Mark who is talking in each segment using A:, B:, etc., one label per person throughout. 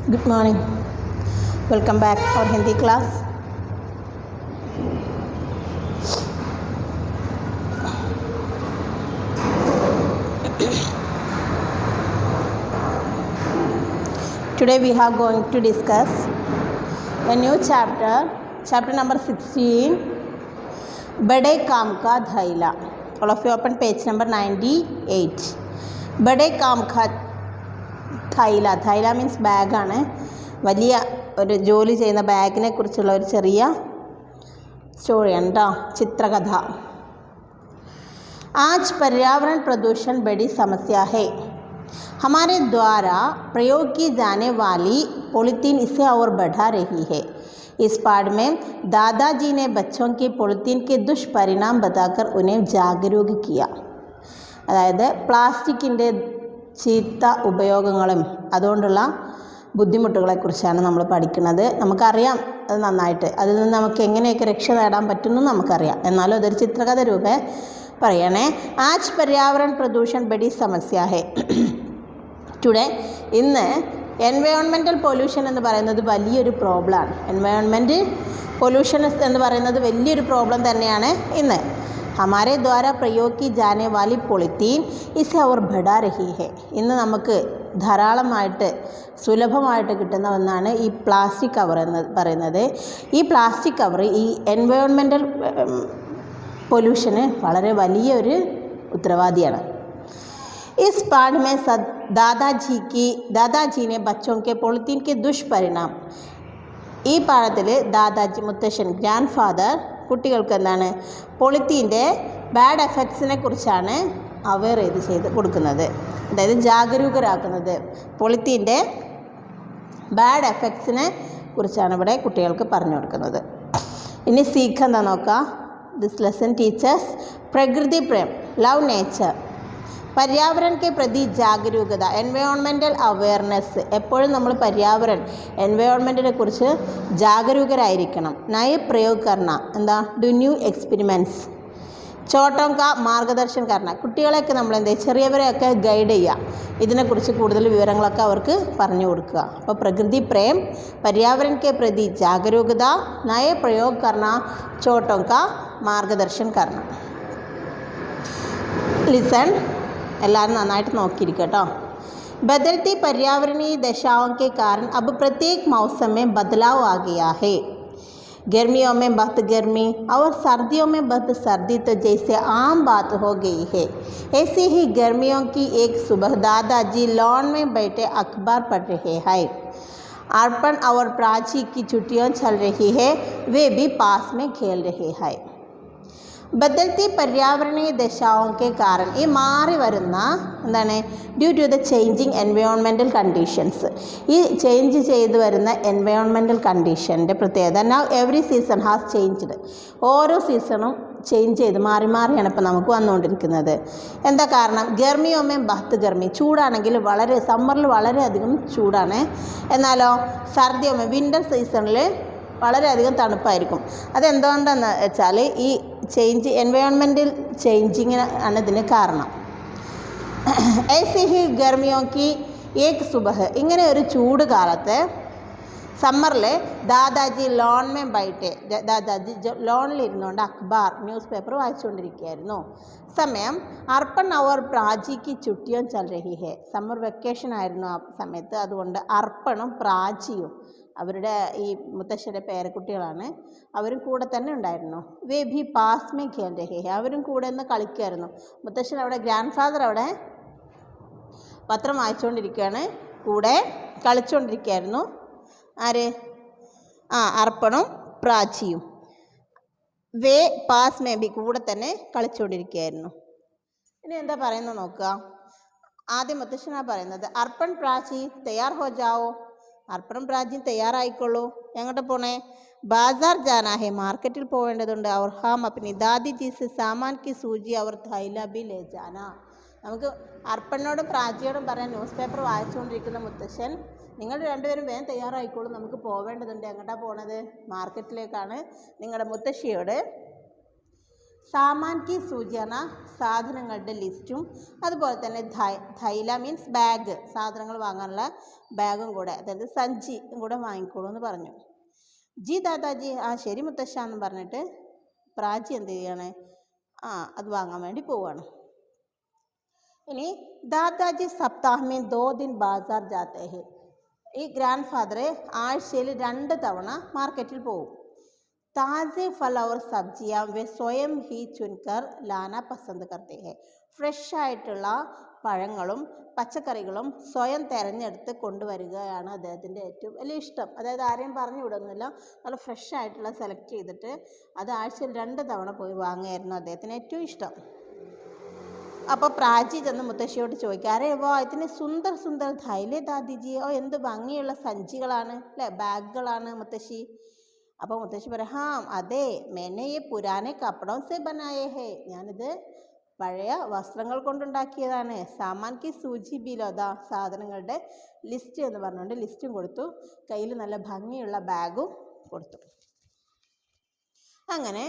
A: Good morning. Welcome back to our Hindi class. Today we are going to discuss a new chapter number 16, Bade Kaam Ka Dhaila. All of you open page number 98. Bade Kaam Ka Dhaila means bag ആണ്. വലിയ ഒരു ജോലി ചെയ്യുന്ന ബാഗിനെ കുറിച്ചുള്ള ഒരു ചെറിയ സ്റ്റോറിയാണ് കേട്ടോ, ചിത്രകഥ. आज पर्यावरण प्रदूषण बड़ी समस्या है. हमारे द्वारा प्रयोग की जाने वाली पॉलीथीन इसे और बढ़ा रही है. इस पाठ में दादाजी ने बच्चों की पॉलीथीन के दुष्परिणाम बताकर उन्हें जागरूक किया. അതായത് പ്ലാസ്റ്റിക്കിൻ്റെ ചീത്ത ഉപയോഗങ്ങളും അതുകൊണ്ടുള്ള ബുദ്ധിമുട്ടുകളെക്കുറിച്ചാണ് നമ്മൾ പഠിക്കുന്നത്. നമുക്കറിയാം അത് നന്നായിട്ട്, അതിൽ നിന്ന് നമുക്ക് എങ്ങനെയൊക്കെ രക്ഷ നേടാൻ പറ്റുമെന്ന് നമുക്കറിയാം. എന്നാലും അതൊരു ചിത്രകഥ രൂപേ പറയണേ. ആജ് പര്യാവരൺ പ്രദൂഷൺ ബഡി സമസ്യ ഹേ. ടുഡേ ഇന്ന് എൻവയോൺമെൻറ്റൽ പൊല്യൂഷൻ എന്ന് പറയുന്നത് വലിയൊരു പ്രോബ്ലമാണ്. എൻവയോൺമെൻറ്റ് പൊല്യൂഷൻ എന്ന് പറയുന്നത് വലിയൊരു പ്രോബ്ലം തന്നെയാണ് ഇന്ന്. ഹമാരെ ദ്വാര പ്രयोग की जाने वाली पॉलीथीन इसे और बढ़ा रही है. ഇന്ന് നമുക്ക് ധാരാളമായിട്ട് സുലഭമായിട്ട് കിട്ടുന്ന ഒന്നാണ് ഈ പ്ലാസ്റ്റിക് കവർ എന്ന് പറയുന്നത്. ഈ പ്ലാസ്റ്റിക് കവർ ഈ എൻവയോൺമെൻറ്റൽ പൊല്യൂഷന് വളരെ വലിയൊരു ഉത്തരവാദിയാണ്. इस पाठ में दादाजी ने बच्चों के पॉलीथीन के दुष्परिणाम. ഈ പാഠത്തിൽ ദാദാജി മുത്തശ്ശൻ ഗ്രാൻഡ് ഫാദർ കുട്ടികൾക്ക് എന്താണ് പോളിത്തീൻ്റെ ബാഡ് എഫക്ട്സിനെ കുറിച്ചാണ് അവെയർ ചെയ്ത് കൊടുക്കുന്നത്, അതായത് ജാഗരൂകരാക്കുന്നത്. പോളിത്തീൻ്റെ ബാഡ് എഫക്ട്സിനെ കുറിച്ചാണ് ഇവിടെ കുട്ടികൾക്ക് പറഞ്ഞു കൊടുക്കുന്നത്. ഇനി സീഖ് എന്താ നോക്കാം. ദിസ് ലെസൺ ടീച്ചേഴ്സ് പ്രകൃതി പ്രേം, ലവ് നേച്ചർ, पर्यावरण के प्रति ജാഗരൂകത, എൻവയോൺമെൻറ്റൽ അവെയർനെസ്. എപ്പോഴും നമ്മൾ എൻവയോൺമെൻറ്റിനെ കുറിച്ച് ജാഗരൂകരായിരിക്കണം. നയ പ്രयोग करना, എന്താ ഡു ന്യൂ എക്സ്പെരിമെൻറ്റ്സ്. ചോട്ടോം കാ മാർഗദർശൻ കർണ, കുട്ടികളെയൊക്കെ നമ്മൾ ചെറിയവരെയൊക്കെ ഗൈഡ് ചെയ്യുക, ഇതിനെക്കുറിച്ച് കൂടുതൽ വിവരങ്ങളൊക്കെ അവർക്ക് പറഞ്ഞു കൊടുക്കുക. അപ്പോൾ പ്രകൃതി പ്രേം, पर्यावरण के प्रति ജാഗരൂകത, നയ പ്രयोग करना, ചോട്ടോം കാ മാർഗദർശൻ കർണ. ലിസൺ, എല്ലാവരും നന്നായിട്ട് നോക്കിയിരിക്കുക കേട്ടോ. बदलती पर्यावरणीय दशाओं के कारण अब प्रत्येक मौसम में बदलाव आ गया है. गर्मियों में बहुत गर्मी और सर्दियों में बहुत सर्दी तो जैसे आम बात हो गई है. ऐसे ही गर्मियों की एक सुबह दादाजी लॉन में बैठे अखबार पढ़ रहे हैं. अर्पण और प्राची की छुट्टियां चल रही है, वे भी पास में खेल रहे हैं. ബദൽത്തി പര്യാവരണീയ ദശാओं കാരണം, ഈ മാറി വരുന്ന എന്താണ് due to the changing environmental conditions. ഈ ചേഞ്ച് ചെയ്ത് വരുന്ന എൻവയോൺമെൻറ്റൽ കണ്ടീഷൻ്റെ പ്രത്യേകത, now every season has changed. ഓരോ സീസണും ചേഞ്ച് ചെയ്ത് മാറി മാറിയാണ് ഇപ്പോൾ നമുക്ക് വന്നുകൊണ്ടിരിക്കുന്നത്. എന്താ കാരണം? ഗർമിയോമേ ബഹത്ത് ഗർമി, ചൂടാണെങ്കിൽ സമ്മറിൽ വളരെയധികം ചൂടാണ്. എന്നാലോ സർദിയോമേ വിൻ്റർ സീസണിൽ വളരെയധികം തണുപ്പായിരിക്കും. അതെന്തുകൊണ്ടെന്ന് വെച്ചാൽ ഈ എൻവയോൺമെൻറ്റൽ ചേഞ്ചിങ് ആണ് ഇതിന് കാരണം. ऐसे ही गर्मियों की एक सुबह, ഇങ്ങനെ ഒരു ചൂട് കാലത്ത് സമ്മറിൽ ദാദാജി ലോൺമേം ബൈറ്റെ, ദാദാജി ലോണിലിരുന്നുകൊണ്ട് അഖ്ബാർ ന്യൂസ് പേപ്പർ വായിച്ചുകൊണ്ടിരിക്കുകയായിരുന്നു. സമയം അർപ്പൺ അവർ പ്രാചിക്ക് ചുട്ടിയും ചൽ രഹി ഹെ, സമ്മർ വെക്കേഷൻ ആയിരുന്നു ആ സമയത്ത്. അതുകൊണ്ട് അർപ്പണും പ്രാചിയും അവരുടെ ഈ മുത്തശ്ശിയുടെ പേരക്കുട്ടികളാണ്, അവരും കൂടെ തന്നെ ഉണ്ടായിരുന്നു. വേ ഭി പാസ് മേ ഖേൽ രഹേ ഹെ, അവരും കൂടെ നിന്ന് കളിക്കുമായിരുന്നു. മുത്തശ്ശൻ അവിടെ, ഗ്രാൻഡ് ഫാദർ അവിടെ പത്രം വായിച്ചുകൊണ്ടിരിക്കുകയാണ്, കൂടെ കളിച്ചുകൊണ്ടിരിക്കുകയായിരുന്നു. ആര്? അർപ്പണും പ്രാച്ചിയും. വേ പാസ് മേ ബി, കൂടെ തന്നെ കളിച്ചുകൊണ്ടിരിക്കുകയായിരുന്നു. ഇനി എന്താ പറയുന്നത് നോക്കുക. ആദ്യം മുത്തശ്ശനാണ് പറയുന്നത്, അർപ്പൺ പ്രാച്ചി തയ്യാർ ഹോ ജാവോ, അർപ്പണം പ്രാചീൻ തയ്യാറായിക്കൊള്ളൂ. എങ്ങോട്ട് പോണേ? ബാസാർ ജാനാ ഹെ, മാർക്കറ്റിൽ പോവേണ്ടതുണ്ട്. അവർ ഹാം അപ്നി ദാദി ജീസ് സാമാൻ കി സൂചി അവർ ഥൈല ബി ലേ ജാന. നമുക്ക് അർപ്പണോടും പ്രാചിയോടും പറയാൻ, ന്യൂസ് പേപ്പർ വായിച്ചുകൊണ്ടിരിക്കുന്ന മുത്തശ്ശൻ, നിങ്ങൾ രണ്ടുപേരും വേഗം തയ്യാറായിക്കോളൂ, നമുക്ക് പോവേണ്ടതുണ്ട്. എങ്ങോട്ടാണ് പോണത്? മാർക്കറ്റിലേക്കാണ്. നിങ്ങളുടെ മുത്തശ്ശിയോട് സാമാൻ കി സൂചന സാധനങ്ങളുടെ ലിസ്റ്റും അതുപോലെ തന്നെ ധൈല മീൻസ് ബാഗ്, സാധനങ്ങൾ വാങ്ങാനുള്ള ബാഗും കൂടെ, അതായത് സഞ്ചിയും കൂടെ വാങ്ങിക്കോളൂ എന്ന് പറഞ്ഞു. ജി ദാദാജി, ആ ശരി മുത്തശ്ശ എന്ന് പറഞ്ഞിട്ട് പ്രാചി എന്ത് ചെയ്യാണ്, അത് വാങ്ങാൻ വേണ്ടി പോവാണ്. ഇനി ദാദാജി സപ്താഹമേ 2 दिन ബാസാർ ജാത്തെ ഹെ. ഈ ഗ്രാൻഡ് ഫാദർ ആഴ്ചയിൽ 2 തവണ മാർക്കറ്റിൽ പോകും. താസെ ഫൽ और സബ്ജിയാ വെ സ്വയം ഹി ചുൻകർ ലാന പസന്ത് കർത്തെ ഹെ. ഫ്രഷ് ആയിട്ടുള്ള പഴങ്ങളും പച്ചക്കറികളും സ്വയം തിരഞ്ഞെടുത്ത് കൊണ്ടുവരികയാണ് അദ്ദേഹത്തിൻ്റെ ഏറ്റവും വലിയ ഇഷ്ടം. അതായത് ആരെയും പറഞ്ഞു വിടുന്നില്ല, നല്ല ഫ്രഷ് ആയിട്ടുള്ള സെലക്ട് ചെയ്തിട്ട് അത് ആഴ്ചയിൽ 2 തവണ പോയി വാങ്ങുകയായിരുന്നു അദ്ദേഹത്തിന് ഏറ്റവും ഇഷ്ടം. അപ്പോൾ പ്രാചി ചെന്ന് മുത്തശ്ശിയോട് ചോദിക്കുക, അരേ വാ ഇതിന് സുന്ദർ സുന്ദർ ധൈലേ ദാദിജി, എന്ത് ഭംഗിയുള്ള സഞ്ചികളാണ് അല്ലേ, ബാഗുകളാണ് മുത്തശ്ശി. അപ്പോൾ മുത്തശ്ശി പറയാം, ഹാ അതെ, മെനെ യെ പുരാനെ കപ്പടം സെ ബനായേ ഹേ, ഞാനിത് പഴയ വസ്ത്രങ്ങൾ കൊണ്ടുണ്ടാക്കിയതാണ്. സാമാൻ കി സൂചി ബിലോദാ, സാധനങ്ങളുടെ ലിസ്റ്റ് എന്ന് പറഞ്ഞുകൊണ്ട് ലിസ്റ്റും കൊടുത്തു, കയ്യിൽ നല്ല ഭംഗിയുള്ള ബാഗും കൊടുത്തു. അങ്ങനെ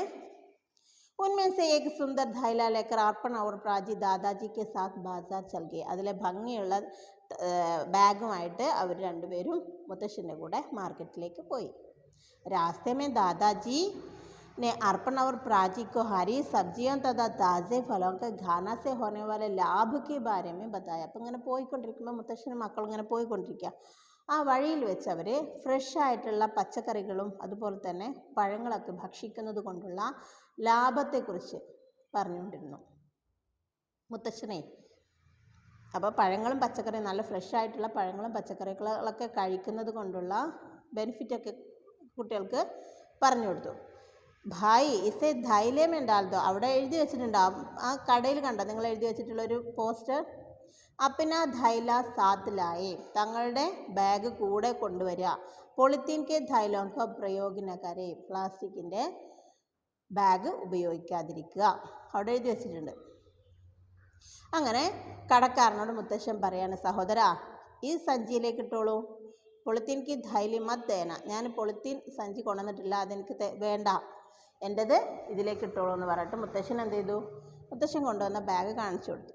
A: उनमें से एक सुंदर थैला लेकर अर्पण और प्राची दादाजी के साथ बाजार चल गए. അതിലെ ഭംഗിയുള്ള ബാഗുമായിട്ട് അവർ രണ്ടുപേരും മുത്തശ്ശൻ്റെ കൂടെ മാർക്കറ്റിലേക്ക് പോയി. रास्ते में दादाजी ने अर्पण और प्राची को हरी सब्जियों तथा ताज़े फलों के खाना से होने वाले लाभ के बारे में बताया. അപ്പം ഇങ്ങനെ പോയിക്കൊണ്ടിരിക്കുമ്പോൾ മുത്തശ്ശനും മക്കളും ഇങ്ങനെ പോയിക്കൊണ്ടിരിക്കുക. ആ വഴിയിൽ വെച്ച് അവർ ഫ്രഷ് ആയിട്ടുള്ള പച്ചക്കറികളും അതുപോലെ തന്നെ പഴങ്ങളൊക്കെ ഭക്ഷിക്കുന്നത് കൊണ്ടുള്ള ലാഭത്തെക്കുറിച്ച് പറഞ്ഞുകൊണ്ടിരുന്നു മുത്തശ്ശനെ. അപ്പോൾ പഴങ്ങളും പച്ചക്കറിയും, നല്ല ഫ്രഷ് ആയിട്ടുള്ള പഴങ്ങളും പച്ചക്കറികളൊക്കെ കഴിക്കുന്നത് കൊണ്ടുള്ള ബെനിഫിറ്റൊക്കെ കുട്ടികൾക്ക് പറഞ്ഞു കൊടുത്തു. ഭായ് ഇസേ ധൈലേമേ ഡാൽദോ, അവിടെ എഴുതി വെച്ചിട്ടുണ്ടാവും, ആ കടയിൽ കണ്ടോ നിങ്ങൾ എഴുതി വെച്ചിട്ടുള്ളൊരു പോസ്റ്റർ, അപ്പിന ധൈല സാത്ത് ലായേ, തങ്ങളുടെ ബാഗ് കൂടെ കൊണ്ടുവരിക. പൊളിത്തീൻ കെ ധൈലോങ്കോ പ്രയോഗിനകരെ, പ്ലാസ്റ്റിക്കിൻ്റെ ബാഗ് ഉപയോഗിക്കാതിരിക്കുക, അവിടെ എഴുതി വെച്ചിട്ടുണ്ട്. അങ്ങനെ കടക്കാരനോട് മുത്തശ്ശൻ പറയാണ്, സഹോദര ഈ സഞ്ചിയിലേക്ക് ഇട്ടോളൂ, പൊളിത്തീൻ കി ധൈലി മത് ദേന, ഞാൻ പൊളിത്തീൻ സഞ്ചി കൊണ്ടുവന്നിട്ടില്ല, അതെനിക്ക് വേണ്ട, എൻ്റെത് ഇതിലേക്ക് ഇട്ടോളൂ എന്ന് പറഞ്ഞിട്ട് മുത്തശ്ശൻ എന്ത് ചെയ്തു, മുത്തശ്ശൻ കൊണ്ടുവന്ന ബാഗ് കാണിച്ചു കൊടുത്തു.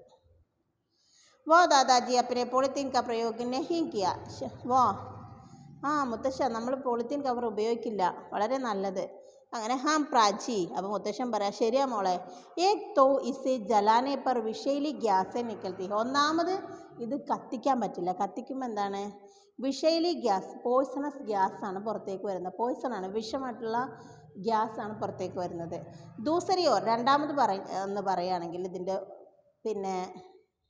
A: वो दादाजी अपने पॉलिथीन का प्रयोग नहीं किया. वो മുത്തശ്ശ നമ്മൾ പോളിത്തീൻ കവർ ഉപയോഗിക്കില്ല, വളരെ നല്ലത്. അങ്ങനെ ഹാം പ്രാചി, അപ്പോൾ മുത്തശ്ശൻ പറയാം, ശരിയാ മോളെ. ഏക് തോ ഇസെ ജലാനെ പർ വിഷൈലി ഗ്യാസെ നിക്കൽത്തി. ഒന്നാമത് ഇത് കത്തിക്കാൻ പറ്റില്ല, കത്തിക്കുമ്പോൾ എന്താണ്, വിഷൈലി ഗ്യാസ്, പോയ്സണസ് ഗ്യാസാണ് പുറത്തേക്ക് വരുന്നത്, പോയ്സണാണ്, വിഷമായിട്ടുള്ള ഗ്യാസാണ് പുറത്തേക്ക് വരുന്നത്. ദൂസരിയോ രണ്ടാമത് പറയുകയാണെങ്കിൽ ഇതിൻ്റെ പിന്നെ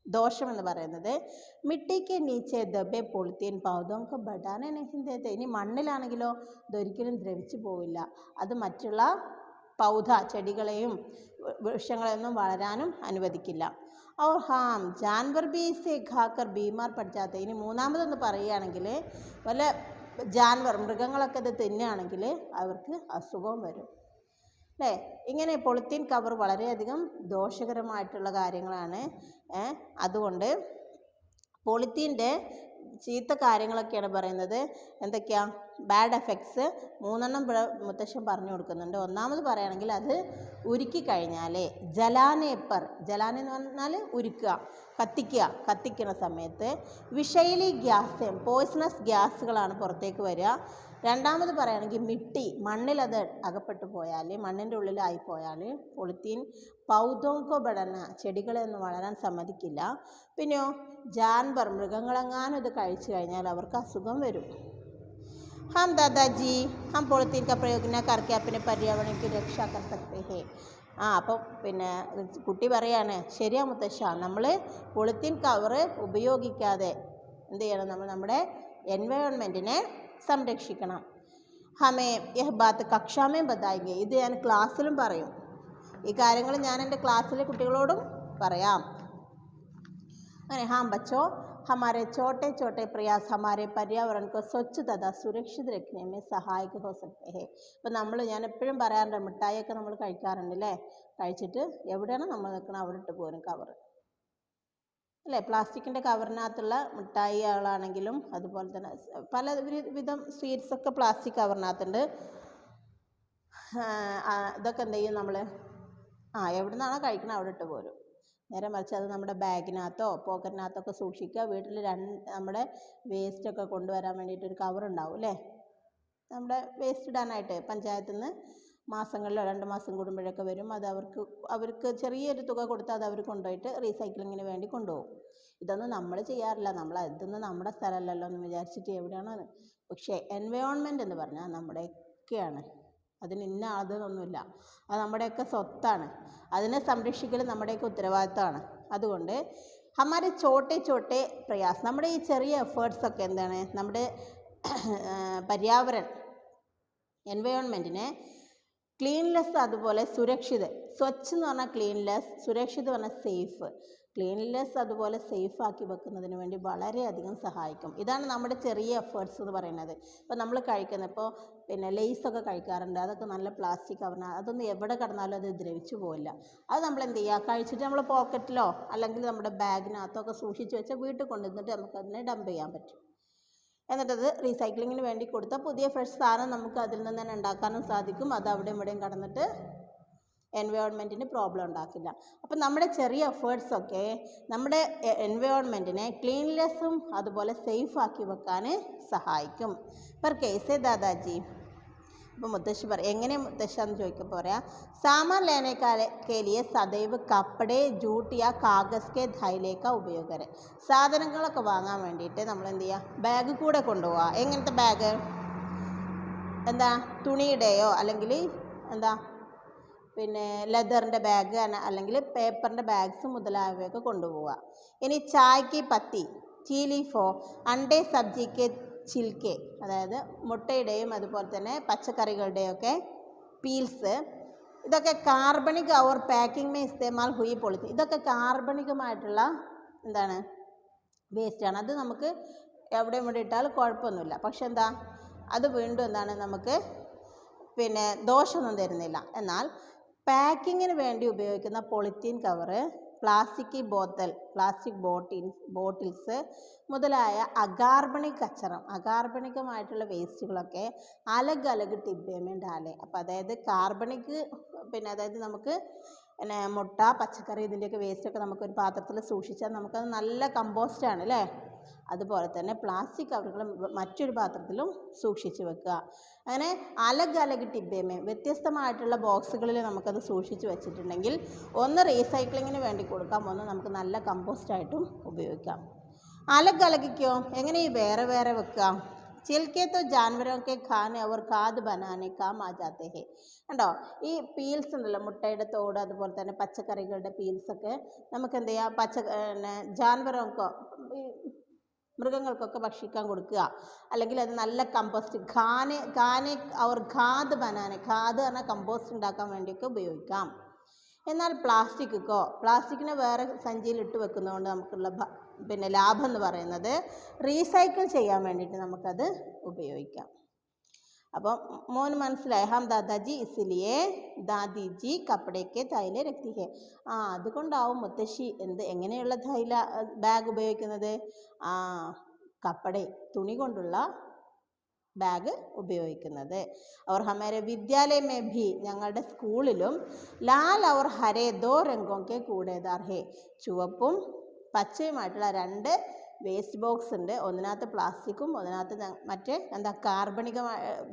A: ദോഷമെന്ന് പറയുന്നത്, മിട്ടിക്ക് നീച്ചെ ദബെ പൊളിത്തീൻ പൗധോക്ക് ബടാനെ നെഹിന്തേത്തെ. ഇനി മണ്ണിലാണെങ്കിലോ ഇതൊരിക്കലും ദ്രവിച്ചു പോവില്ല, അത് മറ്റുള്ള പൗധ ചെടികളെയും വൃക്ഷങ്ങളെയൊന്നും വളരാനും അനുവദിക്കില്ല. और हाँ जानवर भी इसे खाकर बीमार पड़ जाते. ഇനി മൂന്നാമതെന്ന് പറയുകയാണെങ്കിൽ വല്ല ജാൻവർ മൃഗങ്ങളൊക്കെ ഇത് തിന്നുകയാണെങ്കിൽ അവർക്ക് അസുഖവും വരും അല്ലേ. ഇങ്ങനെ പൊളിത്തീൻ കവർ വളരെയധികം ദോഷകരമായിട്ടുള്ള കാര്യങ്ങളാണ്. അതുകൊണ്ട് പോളിത്തീൻ്റെ ചീത്ത കാര്യങ്ങളൊക്കെയാണ് പറയുന്നത്. എന്തൊക്കെയാ ബാഡ് എഫക്ട്സ് 3 മുത്തശ്ശൻ പറഞ്ഞു കൊടുക്കുന്നുണ്ട്. ഒന്നാമത് പറയുകയാണെങ്കിൽ അത് ഉരുക്കി കഴിഞ്ഞാൽ ജലാനേപ്പർ, ജലാന എന്ന് പറഞ്ഞാൽ ഉരുക്കുക, കത്തിക്കുന്ന സമയത്ത് വിഷൈലി ഗ്യാസ്, പോയ്സണസ് ഗ്യാസുകളാണ് പുറത്തേക്ക് വരിക. രണ്ടാമത് പറയുകയാണെങ്കിൽ മിട്ടി, മണ്ണിലത് അകപ്പെട്ടു പോയാൽ, മണ്ണിൻ്റെ ഉള്ളിലായിപ്പോയാൽ പോളിത്തീൻ പൗധോങ്കോ ബടന, ചെടികളെയൊന്നും വളരാൻ സമ്മതിക്കില്ല. പിന്നെയോ ജാൻവർ, മൃഗങ്ങളെങ്ങാനും ഇത് കഴിച്ചു കഴിഞ്ഞാൽ അവർക്ക് അസുഖം വരും. हम दादाजी हम पॉलिथीन का प्रयोग न करके अपने पर्यावरण की रक्षा कर सकते हैं. അപ്പോൾ പിന്നെ കുട്ടി പറയാണ്, ശരിയാ മുത്തശ്ശ, നമ്മൾ പോളിത്തീൻ കവറ് ഉപയോഗിക്കാതെ എന്ത് ചെയ്യണം, നമ്മൾ നമ്മുടെ എൻവയോൺമെൻറ്റിനെ സംരക്ഷിക്കണം. ഹമേ യഹ് ബാത്ത് കക്ഷാമേ ബതായെങ്കിൽ, ഇത് ഞാൻ ക്ലാസ്സിലും പറയും, ഈ കാര്യങ്ങൾ ഞാൻ എൻ്റെ ക്ലാസ്സിലെ കുട്ടികളോടും പറയാം. അങ്ങനെ हाँ बच्चों हमारे छोटे छोटे प्रयास हमारे पर्यावरण को स्वच्छ तथा सुरक्षित रखने में सहायक हो सकते हैं. ഇപ്പം ഞാൻ എപ്പോഴും പറയാറുണ്ട്, മിഠായിയൊക്കെ നമ്മൾ കഴിക്കാറുണ്ട് അല്ലേ, കഴിച്ചിട്ട് എവിടെയാണ് നമ്മൾ നിൽക്കണം അവിടെ ഇട്ട് പോരും കവർ അല്ലേ. പ്ലാസ്റ്റിക്കിൻ്റെ കവറിനകത്തുള്ള മിഠായികളാണെങ്കിലും അതുപോലെ തന്നെ പല വിധം സ്വീറ്റ്സൊക്കെ പ്ലാസ്റ്റിക് കവറിനകത്തുണ്ട്. ഇതൊക്കെ എന്ത് ചെയ്യും, നമ്മൾ എവിടെ നിന്നാണോ കഴിക്കണം അവിടെ ഇട്ട് പോരും. നേരെ മറിച്ച് അത് നമ്മുടെ ബാഗിനകത്തോ പോക്കറ്റിനകത്തൊക്കെ സൂക്ഷിക്കുക. വീട്ടിൽ നമ്മുടെ വേസ്റ്റൊക്കെ കൊണ്ടുവരാൻ വേണ്ടിയിട്ടൊരു കവറുണ്ടാവും അല്ലേ, നമ്മുടെ വേസ്റ്റ് ഇടാനായിട്ട് പഞ്ചായത്തിൽ നിന്ന് മാസങ്ങളിലോ 2 മാസം കൂടുമ്പോഴൊക്കെ വരും. അത് അവർക്ക് ചെറിയൊരു തുക കൊടുത്താൽ അത് അവർ കൊണ്ടുപോയിട്ട് റീസൈക്ലിങ്ങിന് വേണ്ടി കൊണ്ടുപോകും. ഇതൊന്നും നമ്മൾ ചെയ്യാറില്ല. ഇതൊന്നും നമ്മുടെ സ്ഥലമല്ലല്ലോ എന്ന് വിചാരിച്ചിട്ട് എവിടെയാണത്. പക്ഷേ എൻവയോൺമെൻറ്റ് എന്ന് പറഞ്ഞാൽ നമ്മുടെയൊക്കെയാണ്. അതിന് ഇന്ന അതൊന്നുമില്ല, അത് നമ്മുടെയൊക്കെ സ്വത്താണ്. അതിനെ സംരക്ഷിക്കൽ നമ്മുടെയൊക്കെ ഉത്തരവാദിത്തമാണ്. അതുകൊണ്ട് ഹമാരെ ചോട്ടെ ചോട്ടെ പ്രയാസ്, നമ്മുടെ ഈ ചെറിയ എഫേർട്സൊക്കെ എന്താണ്, നമ്മുടെ പര്യാവരൺ എൻവയോൺമെൻറ്റിനെ ക്ലീൻലെസ്, അതുപോലെ സുരക്ഷിത്. സ്വച്ഛ് എന്ന് പറഞ്ഞാൽ ക്ലീൻലെസ്, സുരക്ഷിത് പറഞ്ഞാൽ സേഫ്. ക്ലീൻലെസ് അതുപോലെ സേഫ് ആക്കി വെക്കുന്നതിന് വേണ്ടി വളരെയധികം സഹായിക്കും. ഇതാണ് നമ്മുടെ ചെറിയ എഫേർട്സ് എന്ന് പറയുന്നത്. ഇപ്പോൾ നമ്മൾ ഇപ്പോൾ ലെയ്സൊക്കെ കഴിക്കാറുണ്ട്. അതൊക്കെ നല്ല പ്ലാസ്റ്റിക് കവറിനാണ്. അതൊന്നും എവിടെ കിടന്നാലും അത് ദ്രവിച്ചു പോവില്ല. അത് നമ്മൾ എന്ത് ചെയ്യുക, കഴിച്ചിട്ട് നമ്മൾ പോക്കറ്റിലോ അല്ലെങ്കിൽ നമ്മുടെ ബാഗിനകത്തൊക്കെ സൂക്ഷിച്ച് വെച്ചാൽ വീട്ടിൽ കൊണ്ടുവന്നിട്ട് നമുക്കതിനെ ഡംപ് ചെയ്യാൻ പറ്റും. എന്നിട്ടത് റീസൈക്ലിങ്ങിന് വേണ്ടി കൊടുത്താൽ പുതിയ ഫ്രഷ് സാധനം നമുക്ക് അതിൽ നിന്ന് തന്നെ ഉണ്ടാക്കാനും സാധിക്കും. അത് അവിടെയും ഇവിടെയും കടന്നിട്ട് എൻവയോൺമെൻറ്റിന് പ്രോബ്ലം ഉണ്ടാക്കില്ല. അപ്പം നമ്മുടെ ചെറിയ എഫേർട്സൊക്കെ നമ്മുടെ എൻവയോൺമെൻറ്റിനെ ക്ലീൻലെസ്സും അതുപോലെ സേഫ് ആക്കി വെക്കാൻ സഹായിക്കും. പെർ കേസേ ദാദാജി. അപ്പോൾ മുത്തശ്ശി പറയും, എങ്ങനെ മുത്തശ്ശ എന്ന് ചോദിക്കുമ്പോൾ പറയാം, സാമാൻ ലേനെ के लिए सदैव कपड़े जूट या कागज़ के थैले का उपयोग करें. സാധനങ്ങളൊക്കെ വാങ്ങാൻ വേണ്ടിയിട്ട് നമ്മൾ എന്ത് ചെയ്യുക, ബാഗ് കൂടെ കൊണ്ടുപോവുക. എങ്ങനത്തെ ബാഗ്, എന്താ തുണിയുടെയോ അല്ലെങ്കിൽ എന്താ ലെതറിൻ്റെ ബാഗ് അല്ലെങ്കിൽ പേപ്പറിൻ്റെ ബാഗ്സ് മുതലായവയൊക്കെ കൊണ്ടുപോവുക. ഇനി ചായക്ക് പത്തി, ടീ ലീഫോ, അണ്ടേ സബ്ജിക്ക് ചിൽക്കെ, അതായത് മുട്ടയുടെയും അതുപോലെ തന്നെ പച്ചക്കറികളുടെയൊക്കെ പീൽസ്, ഇതൊക്കെ കാർബണിക് അവർ പാക്കിംഗ് മേ ഇസ്തേമാൽ ഹുയി പോളിത്തീൻ, ഇതൊക്കെ കാർബണികമായിട്ടുള്ള എന്താണ് വേസ്റ്റാണ്. അത് നമുക്ക് എവിടെയും ഇവിടെ ഇട്ടാൽ കുഴപ്പമൊന്നുമില്ല. പക്ഷെ എന്താ, അത് വീണ്ടും എന്താണ് നമുക്ക് ദോഷമൊന്നും തരുന്നില്ല. എന്നാൽ പാക്കിങ്ങിന് വേണ്ടി ഉപയോഗിക്കുന്ന പോളിത്തീൻ കവറ്, പ്ലാസ്റ്റിക് ബോട്ടിൽസ് മുതലായ അകാർബണികമായിട്ടുള്ള വേസ്റ്റുകളൊക്കെ അലഗ് ടിബ്ബേമേ ഡാലേ. അപ്പോൾ അതായത് കാർബണിക് അതായത് നമുക്ക് മുട്ട പച്ചക്കറി ഇതിൻ്റെയൊക്കെ വേസ്റ്റൊക്കെ നമുക്കൊരു പാത്രത്തിൽ സൂക്ഷിച്ചാൽ നമുക്കത് നല്ല കമ്പോസ്റ്റാണ് അല്ലേ. അതുപോലെ തന്നെ പ്ലാസ്റ്റിക് കവറുകൾ മറ്റൊരു പാത്രത്തിലും സൂക്ഷിച്ച് വെക്കുക. അങ്ങനെ അലഗ് ടിബ്ബേമേ വ്യത്യസ്തമായിട്ടുള്ള ബോക്സുകളിൽ നമുക്കത് സൂക്ഷിച്ച് വെച്ചിട്ടുണ്ടെങ്കിൽ ഒന്ന് റീസൈക്ലിങ്ങിന് വേണ്ടി കൊടുക്കാം, ഒന്ന് നമുക്ക് നല്ല കമ്പോസ്റ്റായിട്ടും ഉപയോഗിക്കാം. അലഗിക്കോ എങ്ങനെ വേറെ വേറെ വെക്കാം. ചിൽക്കെ തോ ജാൻവരോं के खाने और खाद बनाने काम आ जाते हैं. കണ്ടോ, ഈ പീൽസ് ഉണ്ടല്ലോ, മുട്ടയുടെ തോട് അതുപോലെ തന്നെ പച്ചക്കറികളുടെ പീൽസൊക്കെ നമുക്ക് എന്ത് ചെയ്യാം, ജാൻവരോക്കോ മൃഗങ്ങൾക്കൊക്കെ ഭക്ഷിക്കാൻ കൊടുക്കുക. അല്ലെങ്കിൽ അത് നല്ല കമ്പോസ്റ്റ് ഖാനെ അവർ ഖാദ് പറഞ്ഞാൽ കമ്പോസ്റ്റ് ഉണ്ടാക്കാൻ വേണ്ടിയൊക്കെ ഉപയോഗിക്കാം. എന്നാൽ പ്ലാസ്റ്റിക്കിനെ വേറെ സഞ്ചിയിൽ ഇട്ട് വെക്കുന്നതുകൊണ്ട് നമുക്കുള്ള ലാഭം എന്ന് പറയുന്നത് റീസൈക്കിൾ ചെയ്യാൻ വേണ്ടിയിട്ട് നമുക്കത് ഉപയോഗിക്കാം. അപ്പം മോന് മനസ്സിലായി, ഹം ദാദാജി ഇസ്ലിയേ ദാദിജി കപ്പടയ്ക്ക് തൈല രക്തി ഹേ. അതുകൊണ്ടാവും മുത്തശ്ശി എങ്ങനെയുള്ള ബാഗ് ഉപയോഗിക്കുന്നത്, കപ്പട തുണി കൊണ്ടുള്ള ബാഗ് ഉപയോഗിക്കുന്നത്. അവർ ഹമാരെ വിദ്യാലയമേ ഭി, ഞങ്ങളുടെ സ്കൂളിലും ലാൽ അവർ ഹരേ ദോ രംഗോക്കെ കൂടേദാർ ഹേ, ചുവപ്പും പച്ചയുമായിട്ടുള്ള 2 വേസ്റ്റ് ബോക്സ് ഉണ്ട്. ഒന്നിനകത്ത് പ്ലാസ്റ്റിക്കും ഒന്നിനകത്ത് മറ്റേ കാർബണിക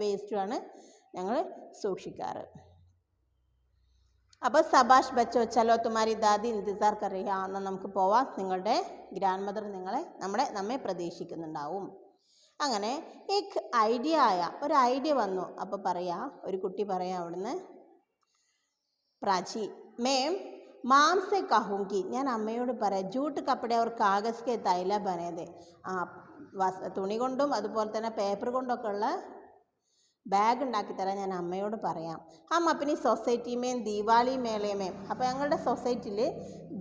A: വേസ്റ്റുമാണ് ഞങ്ങൾ സൂക്ഷിക്കാറ്. അപ്പോൾ സബാഷ് ബച്ചോ ചലോ തുമാരി ദാദി ഇന്തസാർ കറിയ, എന്നാൽ നമുക്ക് പോവാം, നിങ്ങളുടെ ഗ്രാൻഡ് മദർ നമ്മെ പ്രതീക്ഷിക്കുന്നുണ്ടാവും. അങ്ങനെ ഒരു ഐഡിയ വന്നു. അപ്പോൾ ഒരു കുട്ടി അവിടുന്ന്, പ്രാചി മേം മാം സെ കഹൂങ്കി, ഞാൻ അമ്മയോട് പറയാം, ജൂട്ട് കപ്പട അവർ കാഗസ് കെ തൈല ബനേതെ, തുണി കൊണ്ടും അതുപോലെ തന്നെ പേപ്പർ കൊണ്ടൊക്കെ ഉള്ള ബാഗ് ഉണ്ടാക്കിത്തരാൻ ഞാൻ അമ്മയോട് പറയാം. അപ്പനി സൊസൈറ്റിമേം ദീപാവലി മേളയമേം, അപ്പോൾ ഞങ്ങളുടെ സൊസൈറ്റിയിൽ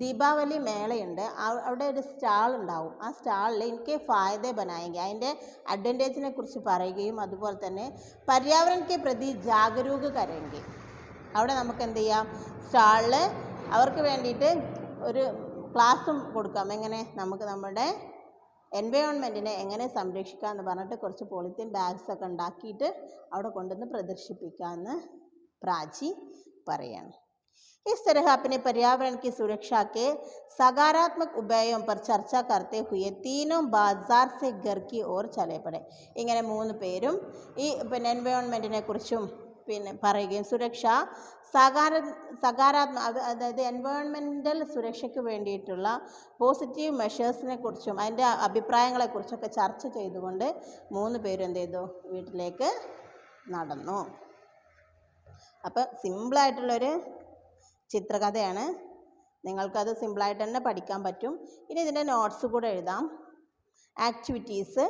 A: ദീപാവലി മേളയുണ്ട്. അവിടെ ഒരു സ്റ്റാൾ ഉണ്ടാവും. ആ സ്റ്റാളിൽ എനിക്ക് ഫായദേ ബനായെങ്കിൽ, അതിൻ്റെ അഡ്വാൻറ്റേജിനെ കുറിച്ച് പറയുകയും അതുപോലെ തന്നെ പര്യാവരണത്തെ പ്രതി ജാഗരൂക കരെങ്കിൽ, അവിടെ നമുക്ക് എന്ത് ചെയ്യാം, സ്റ്റാളിൽ അവർക്ക് വേണ്ടിയിട്ട് ഒരു ക്ലാസ്സും കൊടുക്കാം. എങ്ങനെ നമുക്ക് നമ്മുടെ എൻവയോൺമെൻറ്റിനെ എങ്ങനെ സംരക്ഷിക്കാം എന്ന് പറഞ്ഞിട്ട് കുറച്ച് പോളിത്തീൻ ബാഗ്സൊക്കെ ഉണ്ടാക്കിയിട്ട് അവിടെ കൊണ്ടുവന്ന് പ്രദർശിപ്പിക്കാമെന്ന് പ്രാചി പറയാണ്. इस तरह अपने पर्यावरण की सुरक्षा के सकारात्मक उपायों पर चर्चा करते हुए तीनों बाजार से घर की ओर चले पड़े. ഇങ്ങനെ മൂന്ന് പേരും ഈ പിന്നെ എൻവയോൺമെൻറ്റിനെ കുറിച്ചും പിന്നെ പറയുകയും സുരക്ഷ സകാരാത്മക അതായത് എൻവയോൺമെൻറ്റൽ സുരക്ഷയ്ക്ക് വേണ്ടിയിട്ടുള്ള പോസിറ്റീവ് മെഷേഴ്സിനെ കുറിച്ചും അതിൻ്റെ അഭിപ്രായങ്ങളെക്കുറിച്ചൊക്കെ ചർച്ച ചെയ്തുകൊണ്ട് മൂന്ന് പേരും എന്ത് ചെയ്തു, വീട്ടിലേക്ക് നടന്നു. അപ്പോൾ സിമ്പിളായിട്ടുള്ളൊരു ചിത്രകഥയാണ്. നിങ്ങൾക്കത് സിമ്പിളായിട്ട് തന്നെ പഠിക്കാൻ പറ്റും. ഇനി ഇതിൻ്റെ നോട്ട്സ് കൂടെ എഴുതാം. ആക്ടിവിറ്റീസ്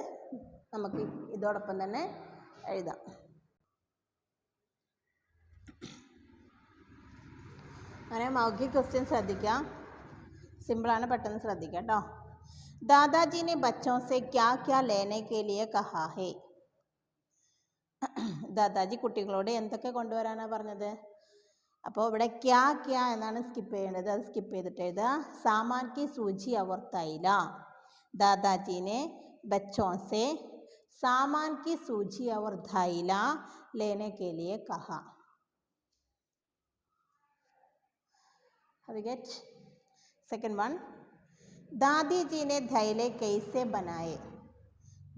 A: നമുക്ക് ഇതോടൊപ്പം തന്നെ എഴുതാം. അങ്ങനെ മൗഖിക് ക്വസ്റ്റ്യൻ ശ്രദ്ധിക്കാം. സിമ്പിളാണ്, പെട്ടെന്ന് ശ്രദ്ധിക്കാം കേട്ടോ. ദാദാജി ने बच्चों से क्या क्या लेने के लिए कहा है. ദാദാജി കുട്ടികളോട് എന്തൊക്കെ കൊണ്ടുവരാനാണ് പറഞ്ഞത്? അപ്പോൾ ഇവിടെ ക്യാ ക്യാ എന്നാണ് സ്കിപ്പ് ചെയ്യേണ്ടത്. അത് സ്കിപ്പ് ചെയ്തിട്ട് എഴുതുക. സാമാൻ की सूची और थैला. दादाजी ने बच्चों से सामान की सूची और थैला लेने के लिए कहा. get second one. दादी जी ने थैले कैसे बनाए.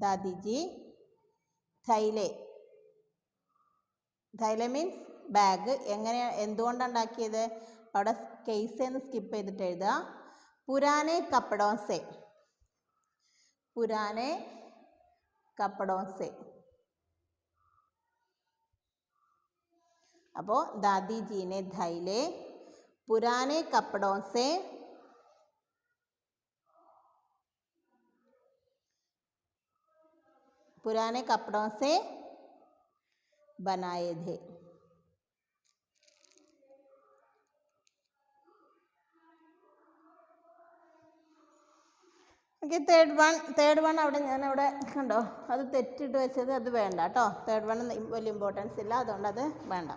A: दादी जी थैले, थैले मीन्स ബാഗ് എങ്ങനെ എന്തുകൊണ്ടാണ് ഉണ്ടാക്കിയത്? അവിടെ കേസ് എന്ന് സ്കിപ്പ് ചെയ്തിട്ട് എഴുതുക. പുരാനെ കപ്പടോസെ, പുരാനെ കപ്പടോസെ. അപ്പോൾ ദാദിജീനെ ധൈലെ പുരാനെ കപ്പടോസെ पुराने कपड़ों से बनाए थे. ഓക്കെ, തേർഡ് വൺ അവിടെ ഞാനവിടെ കണ്ടോ, അത് തെറ്റിട്ട് വെച്ചത്, അത് വേണ്ട കേട്ടോ. തേർഡ് വൺ വലിയ ഇമ്പോർട്ടൻസ് ഇല്ല, അതുകൊണ്ട് അത് വേണ്ട.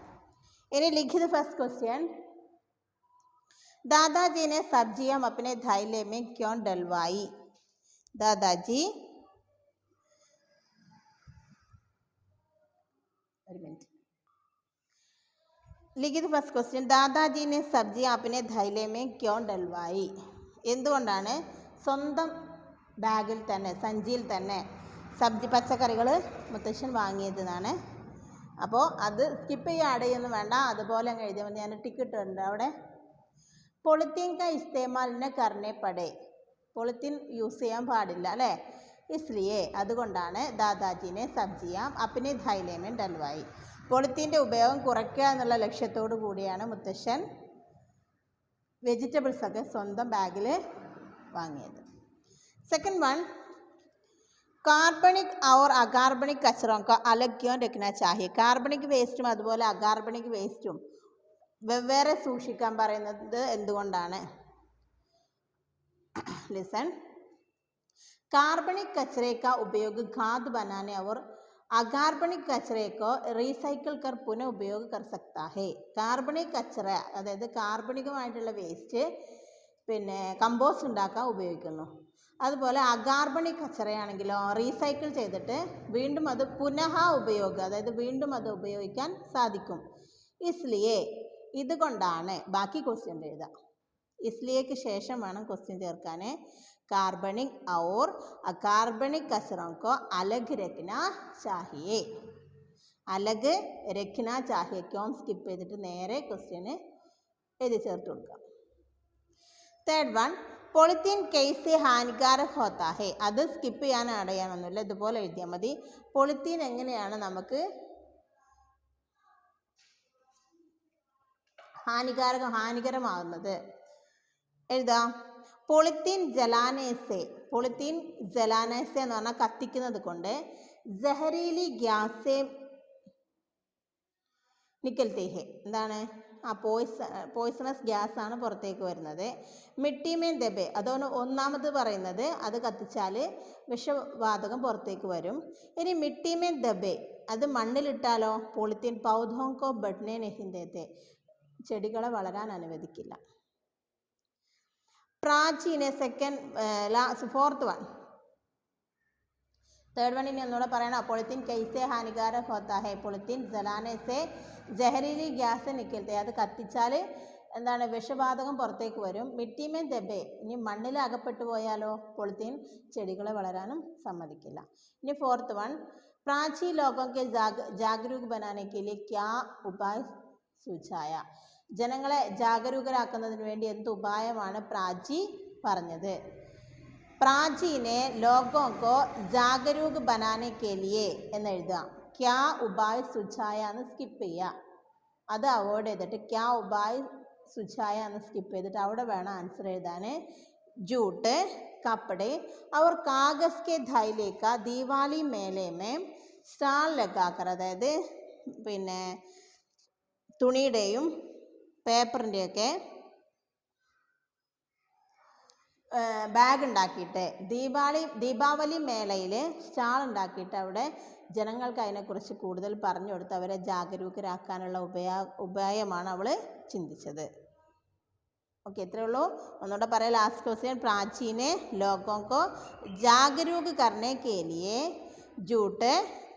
A: ഇനി ലിഖിത് ഫസ്റ്റ് ക്വസ്റ്റ്യൻ. दादाजी ने सब्जियां अपने थैले में क्यों डलवाई. दादाजी ഒരു മിനിറ്റ്. ലിഖിത് first question. ദാദാജി ने सब्जियां अपने थैले में क्यों डलवाई. എന്തുകൊണ്ടാണ് സ്വന്തം ബാഗിൽ തന്നെ, സഞ്ചിയിൽ തന്നെ പച്ചക്കറികൾ മുത്തശ്ശൻ വാങ്ങിയതെന്നാണ്. അപ്പോൾ അത് സ്കിപ്പ് ചെയ്യുക, ആഡ് ചെയ്യൊന്നും വേണ്ട, അതുപോലെ അങ്ങ് എഴുതിയാൽ മതി. ഞാൻ ടിക്ക് ഇട്ടിട്ടുണ്ട് അവിടെ. പൊളിത്തീൻ കാ ഇസ്തേമാൽ ന കർണേ പടേ. പൊളിത്തീൻ യൂസ് ചെയ്യാൻ പാടില്ല അല്ലേ. ഇസ്ലിയെ, അതുകൊണ്ടാണ് ദാദാജിനെ സബ്ജിയാം അപ്പിനെ ധൈലേമേൻ ഡൽവായി. പൊളിത്തീൻ്റെ ഉപയോഗം കുറയ്ക്കുക എന്നുള്ള ലക്ഷ്യത്തോടു കൂടിയാണ് മുത്തശ്ശൻ വെജിറ്റബിൾസൊക്കെ സ്വന്തം ബാഗിൽ വാങ്ങിയത്. Second one. കാർബണിക് और अकार्बनिक कचरों को अलग क्यों रखना चाहिए. കാർബണിക് വേസ്റ്റും അതുപോലെ അകാർബണിക് വേസ്റ്റും വെവ്വേറെ സൂക്ഷിക്കാൻ പറയുന്നത് എന്തുകൊണ്ടാണ്? लिसन. कार्बनिक कचरे का उपयोग खाद बनाने और अकार्बनिक कचरे को റീസൈക്കിൾ कर पुनः उपयोग कर सकता है. കാർബണിക് കച്ചറ, അതായത് കാർബണികമായിട്ടുള്ള വേസ്റ്റ് പിന്നെ കമ്പോസ്റ്റ് ഉണ്ടാക്കാൻ ഉപയോഗിക്കുന്നു. അതുപോലെ അകാർബണിക് കച്ചറയാണെങ്കിലോ റീസൈക്കിൾ ചെയ്തിട്ട് വീണ്ടും അത് പുനഃ ഉപയോഗം, അതായത് വീണ്ടും അത് ഉപയോഗിക്കാൻ സാധിക്കും. ഇസ്ലിയെ, ഇതുകൊണ്ടാണ്. ബാക്കി ക്വസ്റ്റ്യൻ എഴുതാം. ഇസ്ലിയേക്ക് ശേഷം വേണം ക്വസ്റ്റ്യൻ ചേർക്കാൻ. കാർബണിക് और अकार्बनिक कचरों को अलग रखना चाहिए. अलग रखना चाहिए क्यों സ്കിപ്പ് ചെയ്തിട്ട് നേരെ ക്വസ്റ്റ്യന് എഴുതി ചേർത്ത് കൊടുക്കാം. Third one. പൊളിത്തീൻ कैसे हानिकारक होता है. അത് സ്കിപ്പ് ചെയ്യാൻ ആഡ് ചെയ്യാനൊന്നുമില്ല, ഇതുപോലെ എഴുതിയാൽ മതി. പൊളിത്തീൻ എങ്ങനെയാണ് നമുക്ക് ഹാനികരമാകുന്നത് എഴുതാം. പൊളിത്തീൻ ജലാനേസെ, പൊളിത്തീൻ ജലാനേസെ എന്ന് പറഞ്ഞാൽ കത്തിക്കുന്നത് കൊണ്ട് ജഹരീലി ഗ്യാസെ നിക്കൽത്തേ ഹെ, എന്താണ് പോയ്സണസ് ഗ്യാസ് ആണ് പുറത്തേക്ക് വരുന്നത്. മിട്ടിമേൻ ദബെ, അതാണ് ഒന്നാമത് പറയുന്നത്, അത് കത്തിച്ചാൽ വിഷവാതകം പുറത്തേക്ക് വരും. ഇനി മിട്ടിമേൻ ദബെ, അത് മണ്ണിലിട്ടാലോ പോളിത്തീൻ പൗധോങ്കോ ബഡ്നെ നെഹിന്തേ, ചെടികളെ വളരാൻ അനുവദിക്കില്ല. പ്രാചീനെ second fourth one. Third one ഇനി ഒന്നുകൂടെ പറയണം. പൊളിത്തീൻ കൈസെ ഹാനികാരക് ഹോത്താ ഹെ. പൊളിത്തീൻ ജലാനെ സെ ജഹരീലി ഗ്യാസ് നിക്കൽത്തെ, അത് കത്തിച്ചാൽ എന്താണ് വിഷവാതകം പുറത്തേക്ക് വരും. മിട്ടിമേ ദബേ, ഇനി മണ്ണിൽ അകപ്പെട്ടു പോയാലോ പോളിത്തീൻ ചെടികളെ വളരാനും സമ്മതിക്കില്ല. ഇനി ഫോർത്ത് വൺ, പ്രാചീ ലോകം കെ ജാഗരൂക് ബനാനെ കെ ലിയെ ക്യാ ഉപായ് സൂചായ. ജനങ്ങളെ ജാഗരൂകരാക്കുന്നതിന് വേണ്ടി എന്ത് ഉപായമാണ് പ്രാചി പറഞ്ഞത്? പ്രാചീനെ ലോഗോं को जागरूक बनाने के लिए എന്ന് എഴുതുക. ക്യാ ഉപായ് സുചായ എന്ന് സ്കിപ്പ് ചെയ്യുക. അത് അവോയ്ഡ് ചെയ്തിട്ട് ക്യാ ഉപായ് സുചായ എന്ന് സ്കിപ്പ് ചെയ്തിട്ട് അവിടെ വേണം ആൻസർ എഴുതാൻ. ജൂട്ട് കപ്പടെ और कागज के थैले का दीवाली मेले में स्टाल लगाकर, അതായത് പിന്നെ തുണിയുടെയും പേപ്പറിൻ്റെയൊക്കെ ബാഗ് ഉണ്ടാക്കിയിട്ട് ദീപാവലി മേളയിൽ സ്റ്റാൾ ഉണ്ടാക്കിയിട്ട് അവിടെ ജനങ്ങൾക്ക് അതിനെക്കുറിച്ച് കൂടുതൽ പറഞ്ഞു കൊടുത്ത് അവരെ ജാഗരൂകരാക്കാനുള്ള ഉപായമാണ് അവൾ ചിന്തിച്ചത്. ഓക്കെ, ഇത്രയേ ഉള്ളൂ. ഒന്നുകൂടെ പറയാം. ലാസ്റ്റ് ക്വസ്റ്റ്യൻ, പ്രാചീനെ ലോगों को जागरूक करने के लिए जूट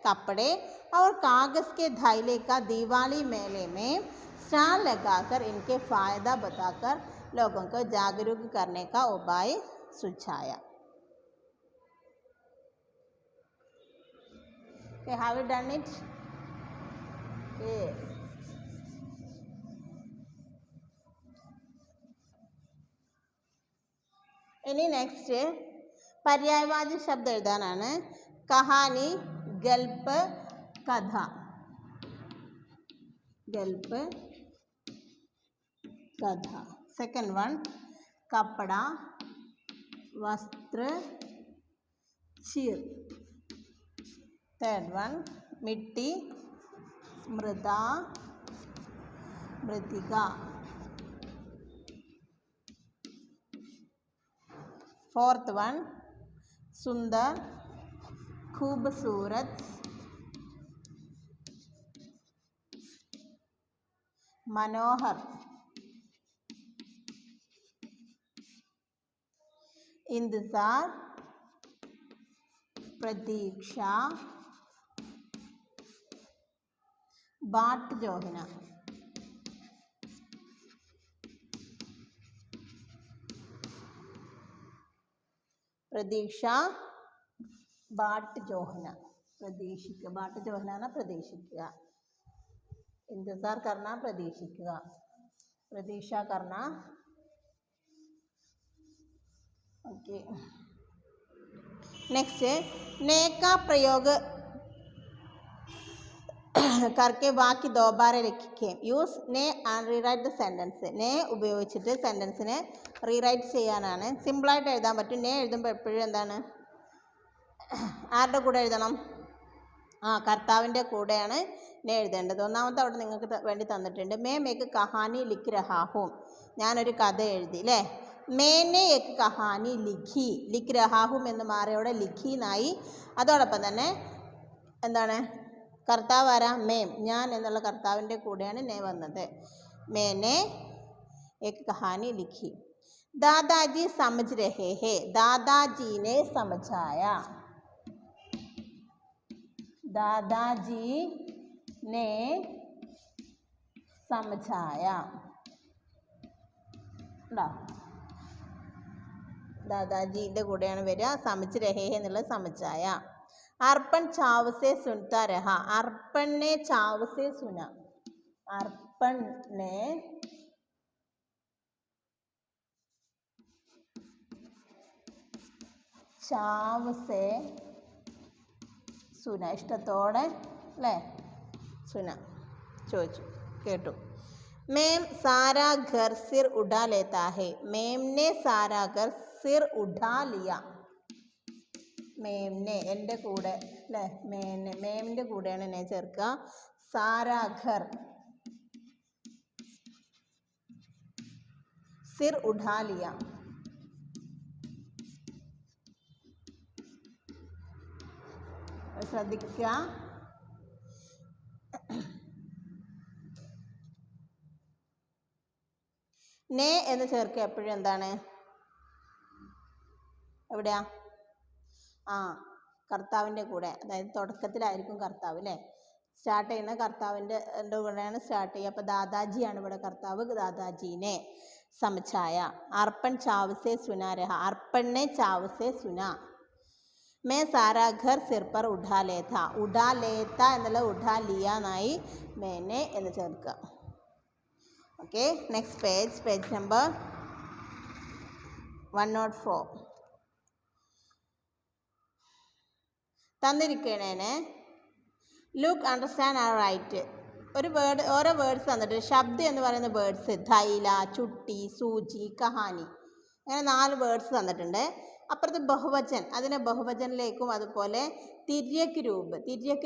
A: कपड़े और कागज़ के थैले का दिवाली मेले में स्टाल लगाकर इनके फ़ायदा बताकर लोगों को जागरूक करने का उपाय सुझाया. Okay, have you done it? Okay. ഇനി നെക്സ്റ്റ് പര്യായവാചി ശബ്ദം എഴുതാനാണ്. കഹാനി, ഗൽപ്പ്, കഥ. ഗൽപ്പ്, കഥ. സെക്കൻഡ് വൺ, കപ്പട, വസ്ത്ര, ചീർ. തേർഡ് വൺ, മിട്ടി, മൃദ, മൃത്തിക. फोर्थ वन, सुंदर, खूबसूरत, मनोहर. इंतजार, प्रतीक्षा, बाट जोहना. പ്രതീക്ഷ, ബാട്ട് ജോഹന, പ്രതീക്ഷിക്കുക. ബാട്ട് ജോഹന എന്ന പ്രതീക്ഷിക്കുക. इंतजार करना പ്രതീക്ഷിക്കുക. പ്രതീക്ഷ करना. ओके, नेक्स्ट ने का प्रयोग करके वाक्य दोबारा लिखे. യൂസ് ने ആൻഡ് റീറൈറ്റ് ദ സെൻറ്റൻസ്. നെ ഉപയോഗിച്ചിട്ട് സെൻറ്റൻസിനെ റീറൈറ്റ് ചെയ്യാനാണ്. സിമ്പിളായിട്ട് എഴുതാൻ പറ്റും. നെ എഴുതുമ്പോൾ എപ്പോഴും എന്താണ്, ആരുടെ കൂടെ എഴുതണം? കർത്താവിൻ്റെ കൂടെയാണ് നെ എഴുതേണ്ടത്. ഒന്നാമത്തെ അവിടെ നിങ്ങൾക്ക് വേണ്ടി തന്നിട്ടുണ്ട്. മേക്ക് കഹാനി ലിഖ് രഹാഹും, ഞാനൊരു കഥ എഴുതി അല്ലേ. മേനെ എക്ക് കഹാനി ലിഖി, ലിഖ് രഹാഹും എന്ന് മാറിയോടെ ലിഖി എന്നായി. അതോടൊപ്പം തന്നെ എന്താണ്, കർത്താവ് ആരാ? മേം, ഞാൻ എന്നുള്ള കർത്താവിൻ്റെ കൂടെയാണ് നെ വന്നത്. മേനെ എക്ക് കഹാനി ലിഖി. ദാദാജി സമझ रहे हैं, ദാദാജീനെ സമझായ. ദാദാജി ने समझाया. ദാദാജിയുടെ കൂടെയാണ് വരിക. സമझ रहे हैं എന്നുള്ളത് സമझായ. अर्पण चाव से सुनता रहा, अर्पण ने चाव से सुना. अर्पण ने चाव से सुना, ഇഷ്ടത്തോടെ അല്ലേ सुना, ചോദിച്ചു, കേട്ടു. मेम सारा घर सिर उठा लेता है, मेम ने सारा घर सिर उठा लिया. മേംനെ എൻ്റെ കൂടെ അല്ലേ, മേമിൻ്റെ കൂടെയാണ് എന്നെ ചേർക്കുക. സാരാ ഘർ സിർ ഉഠാ ലിയ. ശ്രദ്ധിക്കുക. നെ എന്ന് ചേർക്കുക എപ്പോഴും എന്താണ്, എവിടെയാ? കർത്താവിൻ്റെ കൂടെ, അതായത് തുടക്കത്തിലായിരിക്കും കർത്താവ് അല്ലേ. സ്റ്റാർട്ട് ചെയ്യുന്ന കർത്താവിൻ്റെ കൂടെയാണ് സ്റ്റാർട്ട് ചെയ്യുക. അപ്പോൾ ദാദാജിയാണ് ഇവിടെ കർത്താവ്. ദാദാജീനെ സമഛായ. അർപ്പൺ ചാവ് സെ സുനാ രഹ. അർപ്പണിനെ ചാവ് സെ സുനാ. मैं सारा घर सिर पर उठा लेता. उठा लेता എന്നുള്ള ഉഠാ ലിയ എന്നായി मैंने എന്ന് ചേർക്കുക. Okay, next page number 104. തന്നിരിക്കണേനെ ലുക്ക്, അണ്ടർസ്റ്റാൻഡ് ആൻഡ് റൈറ്റ്. ഒരു വേർഡ്, ഓരോ വേർഡ്സ് തന്നിട്ട് ശബ്ദം എന്ന് പറയുന്ന വേർഡ്സ് ധൈല, ചുട്ടി, സൂചി, കഹാനി, അങ്ങനെ 4 വേർഡ്സ് തന്നിട്ടുണ്ട്. അപ്പുറത്ത് ബഹുവചൻ, അതിനെ ബഹുവചനിലേക്കും അതുപോലെ തിര്യക്ക്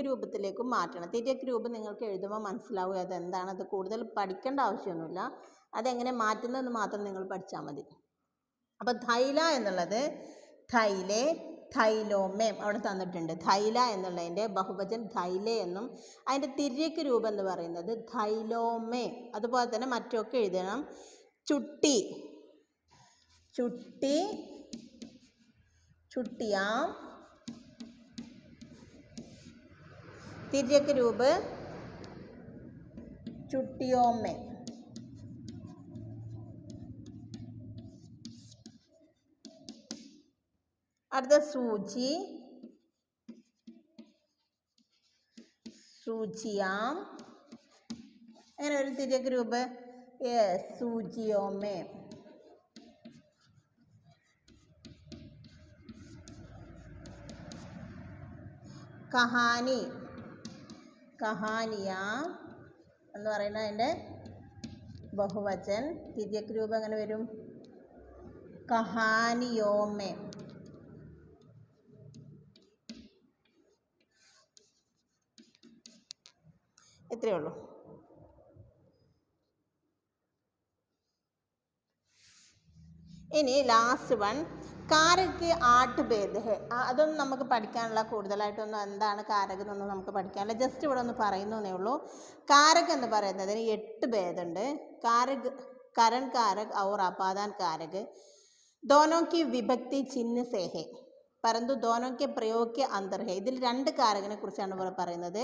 A: രൂപത്തിലേക്കും മാറ്റണം. തിര്യക്ക് രൂപം നിങ്ങൾക്ക് എഴുതുമ്പോൾ മനസ്സിലാവും അതെന്താണ്. അത് കൂടുതൽ പഠിക്കേണ്ട ആവശ്യമൊന്നുമില്ല. അതെങ്ങനെ മാറ്റുന്നതെന്ന് മാത്രം നിങ്ങൾ പഠിച്ചാൽ മതി. അപ്പോൾ ധൈല എന്നുള്ളത് ധൈലേ, ധൈലോമേം അവിടെ തന്നിട്ടുണ്ട്. ധൈല എന്നുള്ളതിൻ്റെ ബഹുവചൻ ധൈലേ എന്നും അതിൻ്റെ തിര്യക്ക് രൂപം എന്ന് പറയുന്നത് ധൈലോമേ. അതുപോലെ തന്നെ മറ്റൊക്കെ എഴുതണം. ചുട്ടി, ചുട്ടി, ചുട്ടിയാം. തിര്യക്ക് രൂപ ചുട്ടിയോമേ. അടുത്ത സൂചി, സൂചിയാം. അങ്ങനെ ഒരു തിര്യക്ക് രൂപ സൂചിയോമേ. കഹാനി, കഹാനിയാം എന്ന് പറയുന്ന അതിൻ്റെ ബഹുവചൻ. തിര്യക്ക് രൂപം എങ്ങനെ വരും? കഹാനിയോമേ. ഇത്രയേ ഉള്ളൂ. ഇനി ലാസ്റ്റ് വൺ, കാരക്ക് ആട്ട് ഭേദ് ഹെ. അതൊന്നും നമുക്ക് പഠിക്കാനുള്ള, കൂടുതലായിട്ടൊന്നും എന്താണ് കാരക് എന്നൊന്നും നമുക്ക് പഠിക്കാനില്ല. ജസ്റ്റ് ഇവിടെ ഒന്ന് പറയുന്നേ ഉള്ളൂ. കാരക് എന്ന് പറയുന്നതിന് 8 ഭേദമുണ്ട്. കാരക്, കരൺ കാരക് और അപാദാൻ കാരക്. दोनों की विभक्ति चिन्ह से है परंतु दोनों के प्रयोग के अंदर है. ഇതിൽ 2 കാരകിനെ കുറിച്ചാണ് ഇവിടെ പറയുന്നത്.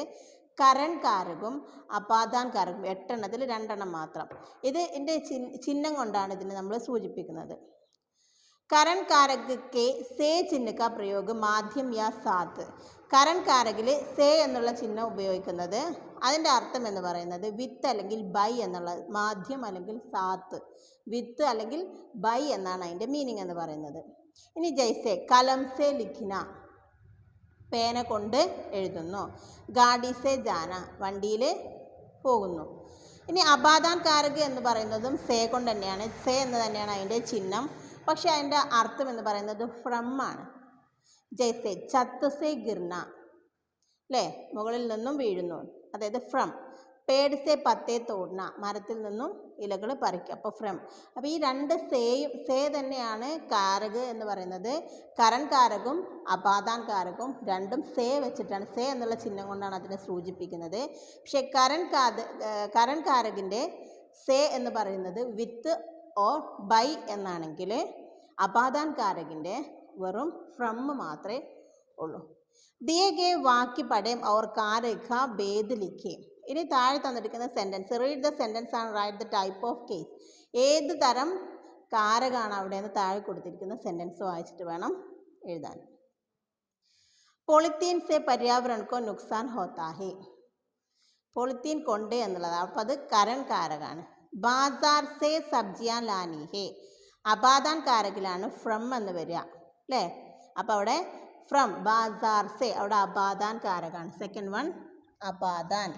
A: കരൺ കാരകും അപാദാൻ കാരകും. 8 എണ്ണത്തിൽ 2 എണ്ണം മാത്രം. ഇതിൻ്റെ ചിഹ്നം കൊണ്ടാണ് ഇതിനെ നമ്മൾ സൂചിപ്പിക്കുന്നത്. കരൺ കാരക് കെ സേ ചിഹ്ന കാ പ്രയോഗ മാധ്യം യാ സാത്ത്. കരൺ കാരകിൽ സേ എന്നുള്ള ചിഹ്നം ഉപയോഗിക്കുന്നത് അതിൻ്റെ അർത്ഥം എന്ന് പറയുന്നത് വിത്ത് അല്ലെങ്കിൽ ബൈ എന്നുള്ള, മാധ്യം അല്ലെങ്കിൽ സാത്ത്, വിത്ത് അല്ലെങ്കിൽ ബൈ എന്നാണ് അതിൻ്റെ മീനിങ് എന്ന് പറയുന്നത്. ഇനി ജൈസെ കലം സേ ലിഖിന, പേന കൊണ്ട് എഴുതുന്നു. ഗാഡി സേ ജാന, വണ്ടിയിൽ പോകുന്നു. ഇനി അപാദാൻ കാരക് എന്ന് പറയുന്നതും സേ കൊണ്ട് തന്നെയാണ്. സേ എന്ന് തന്നെയാണ് അതിൻ്റെ ചിഹ്നം. പക്ഷെ അതിൻ്റെ അർത്ഥം എന്ന് പറയുന്നത് ഫ്രം ആണ്. ജൈസെ ഛത്ത് സേ ഗിർന, അല്ലേ, മുകളിൽ നിന്നും വീഴുന്നു, അതായത് ഫ്രം. പേട് സേ പത്തേ തോടന, മരത്തിൽ നിന്നും ഇലകൾ പറിക്കുക, അപ്പോൾ ഫ്രം. അപ്പോൾ ഈ 2 സേ തന്നെയാണ് കാരക് എന്ന് പറയുന്നത്. കരൺ കാരകും അപാദാൻ കാരകും രണ്ടും സേ വെച്ചിട്ടാണ്, സേ എന്നുള്ള ചിഹ്നം കൊണ്ടാണ് അതിനെ സൂചിപ്പിക്കുന്നത്. പക്ഷേ കരൺ കാരകിൻ്റെ സേ എന്ന് പറയുന്നത് വിത്ത് ഓർ ബൈ എന്നാണെങ്കിൽ അപാദാൻ കാരകിൻ്റെ വെറും ഫ്രം മാത്രമേ ഉള്ളൂ. ദിയേ ഗേ വാക്യ പഠേം और കാരക ഭേദ് ലിഖേ. ഇനി താഴെ തന്നിരിക്കുന്ന sentence, read the sentence and write the type of case. ഏത് തരം കാരകാണ് അവിടെയെന്ന് താഴെ കൊടുത്തിരിക്കുന്ന സെൻറ്റൻസ് വായിച്ചിട്ട് വേണം എഴുതാൻ. പോളിത്തീൻ സെ പര്യാവരൺ കോ നുക്സാൻ ഹോത്താ ഹേ. പോളിത്തീൻ കൊണ്ട് എന്നുള്ളതാണ്, അപ്പോൾ അത് കരൺ കാരകാണ്. ബാസാർ സെ സബ്ജിയാൻ ലാനി ഹേ. അപാദാൻ കാരകിലാണ് ഫ്രം എന്ന് വരിക, അല്ലേ. അപ്പോൾ അവിടെ ഫ്രം, ബാസാർ സെ, അവിടെ അപാദാൻ കാരകാണ്. Second one അപാദാൻ.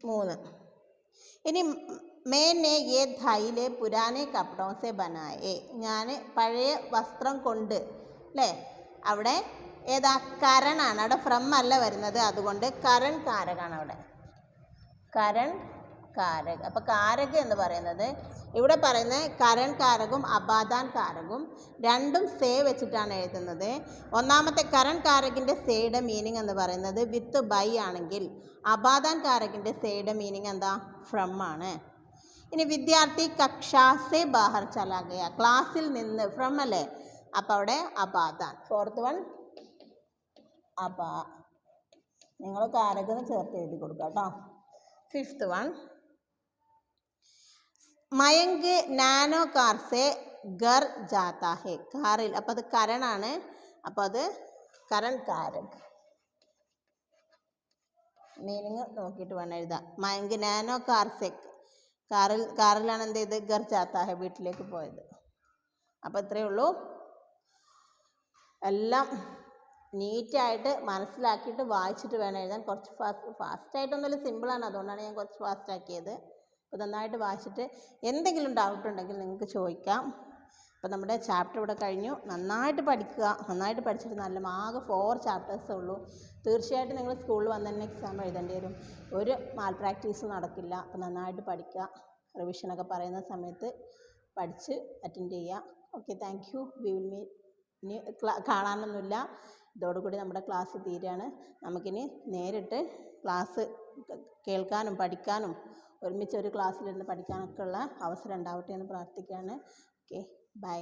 A: മൂന്ന്. ഇനി मैंने ये थैले पुराने कपड़ों से बनाए. ഞാൻ പഴയ വസ്ത്രം കൊണ്ട്, അല്ലേ. അവിടെ ഏതാ? കരണാണ്. അവിടെ ഫ്രം അല്ല വരുന്നത്, അതുകൊണ്ട് കരൺ കാരകാണ് അവിടെ. കരൺ കാരക്. അപ്പോൾ കാരക് എന്ന് പറയുന്നത് ഇവിടെ പറയുന്ന കരൺ കാരകും അപാദാൻ കാരകും രണ്ടും സേ വെച്ചിട്ടാണ് എഴുതുന്നത്. ഒന്നാമത്തെ കരൺ കാരകിൻ്റെ സേയുടെ മീനിങ് എന്ന് പറയുന്നത് വിത്ത് ബൈ ആണെങ്കിൽ അപാദാൻ കാരകിൻ്റെ സേയുടെ മീനിങ് എന്താ? ഫ്രം ആണ്. ഇനി വിദ്യാർത്ഥി കക്ഷാസെ ബാഹർ ചലാ ഗയ, ക്ലാസ്സിൽ നിന്ന്, ഫ്രം അല്ലേ, അപ്പം അവിടെ അബാദാൻ. ഫോർത്ത് വൺ അബ, നിങ്ങൾ കാരകന്ന് ചേർത്ത് എഴുതി കൊടുക്കുക കേട്ടോ. Fifth one Mayank nano car സെ ഗർ ജാത്താ ഹെ, കാറിൽ, അപ്പം അത് കരണാണ്, അപ്പം അത് കരൺ കാരക്. മീനിങ് നോക്കിയിട്ട് വേണം എഴുതാം. മയങ്ക് നാനോ കാർ സെ, കാറിലാണ് എന്ത് ചെയ്ത് ഗർ ജാത്താ ഹെ, വീട്ടിലേക്ക് പോയത്. അപ്പം ഇത്രയേ ഉള്ളൂ. എല്ലാം നീറ്റായിട്ട് മനസ്സിലാക്കിയിട്ട് വായിച്ചിട്ട് വേണം എഴുതാൻ. കുറച്ച് ഫാസ്റ്റായിട്ടൊന്നുമില്ല, സിമ്പിളാണ്, അതുകൊണ്ടാണ് ഞാൻ കുറച്ച് ഫാസ്റ്റാക്കിയത്. അപ്പോൾ നന്നായിട്ട് വായിച്ചിട്ട് എന്തെങ്കിലും ഡൗട്ട് ഉണ്ടെങ്കിൽ നിങ്ങൾക്ക് ചോദിക്കാം. അപ്പോൾ നമ്മുടെ ചാപ്റ്റർ ഇവിടെ കഴിഞ്ഞു. നന്നായിട്ട് പഠിക്കുക, നന്നായിട്ട് പഠിച്ചിട്ട് നല്ല, ആകെ 4 ചാപ്റ്റേഴ്സേ ഉള്ളൂ. തീർച്ചയായിട്ടും നിങ്ങൾ സ്കൂളിൽ വന്ന് തന്നെ എക്സാം എഴുതേണ്ടി വരും. ഒരു മാൽ പ്രാക്ടീസും നടക്കില്ല. അപ്പോൾ നന്നായിട്ട് പഠിക്കുക, റിവിഷനൊക്കെ പറയുന്ന സമയത്ത് പഠിച്ച് അറ്റൻഡ് ചെയ്യുക. Okay, thank you. We will meet. ഇനി കാണാനൊന്നുമില്ല, ഇതോടുകൂടി നമ്മുടെ ക്ലാസ് തീരുകയാണ്. നമുക്കിനി നേരിട്ട് ക്ലാസ് കേൾക്കാനും പഠിക്കാനും ഒരുമിച്ച് ഒരു ക്ലാസ്സിലിരുന്ന് പഠിക്കാനൊക്കെ ഉള്ള അവസരം ഉണ്ടാവട്ടെ എന്ന് പ്രാർത്ഥിക്കുകയാണ്. Okay, by.